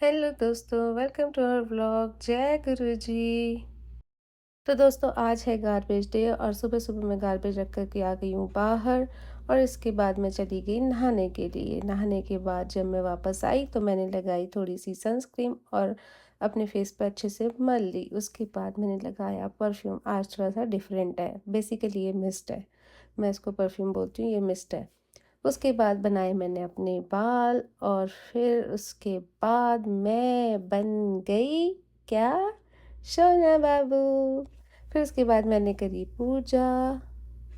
Hello दोस्तों, welcome to our vlog. जय गुरु जी। तो दोस्तों आज है गारबेज डे और सुबह-सुबह मैं गारबेज रख कर के आ गई हूँ बाहर। और इसके बाद मैं चली गई नहाने के लिए। नहाने के बाद जब मैं वापस आई तो मैंने लगाई थोड़ी-सी सनस्क्रीन और अपने फेस पे अच्छे से मल ली। उसके बाद मैंने लगाया परफ्यूम। आज थोड़ा-सा डिफरेंट है, बेसिकली ये मिस्ट है। मैं इसको परफ्यूम बोलती हूँ, ये मिस्ट है। उसके बाद बनाए मैंने अपने बाल और फिर उसके बाद मैं बन गई क्या? सोना बाबू। फिर उसके बाद मैंने करी पूजा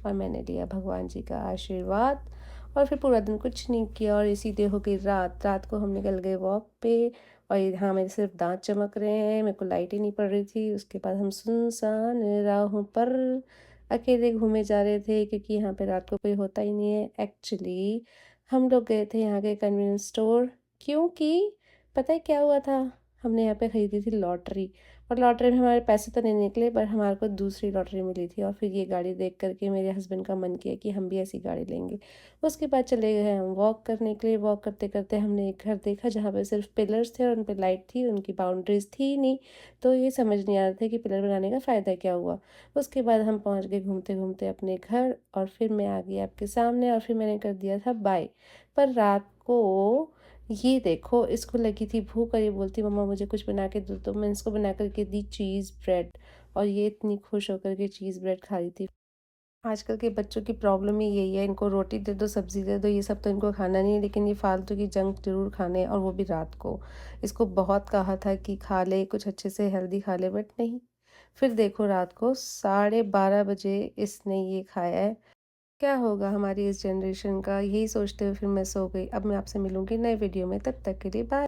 और मैंने लिया भगवान जी का आशीर्वाद। और फिर पूरा दिन कुछ नहीं किया और ये सीधे हो गई रात। रात को हम निकल गए वॉक पे। और यहाँ मेरे सिर्फ दांत चमक रहे हैं, मेरे को लाइट ही नहीं पड़ रही थी। उसके बाद हम सुनसान राहों पर अकेले घूमे जा रहे थे क्योंकि यहाँ पे रात को कोई होता ही नहीं है। एक्चुअली हम लोग गए थे यहाँ के कन्वीनियंस स्टोर, क्योंकि पता है क्या हुआ था? हमने यहाँ पे खरीदी थी लॉटरी। और लॉटरी में हमारे पैसे तो नहीं निकले, पर हमारे को दूसरी लॉटरी मिली थी और फिर ये गाड़ी देख कर के मेरे हस्बैंड का मन किया कि हम भी ऐसी गाड़ी लेंगे। उसके बाद चले गए हम वॉक करने के लिए। वॉक करते-करते हमने एक घर देखा जहाँ पे सिर्फ पिलर्स थे और उन पे लाइट थी, उनकी बाउंड्रीज़ थी ही नहीं। तो ये समझ नहीं आ रहा था कि पिलर बनाने का फ़ायदा क्या हुआ? उसके बाद हम पहुँच गए घूमते-घूमते अपने घर और फिर मैं आ गई आपके सामने और फिर मैंने कर दिया था बाय। पर रात को ये देखो, इसको लगी थी भूख और ये बोलती मम्मा मुझे कुछ बना के दो, तो मैंने इसको बना कर के दी चीज़ ब्रेड। और ये इतनी खुश होकर के चीज़ ब्रेड खा रही थी। आजकल के बच्चों की प्रॉब्लम ही यही है, इनको रोटी दे दो, सब्ज़ी दे दो, ये सब तो इनको खाना नहीं है, लेकिन ये फालतू की जंक ज़रूर खाने हैं और वो भी रात को। इसको बहुत कहा था कि खा ले, कुछ अच्छे से हेल्दी खा ले, बट नहीं। फिर देखो रात को 12:30 बजे इसने ये खाया है। क्या होगा हमारी इस जनरेशन का? यही सोचते हुए फिर मैं सो गई। अब मैं आपसे मिलूँगी नए वीडियो में, तब तक के लिए बाय।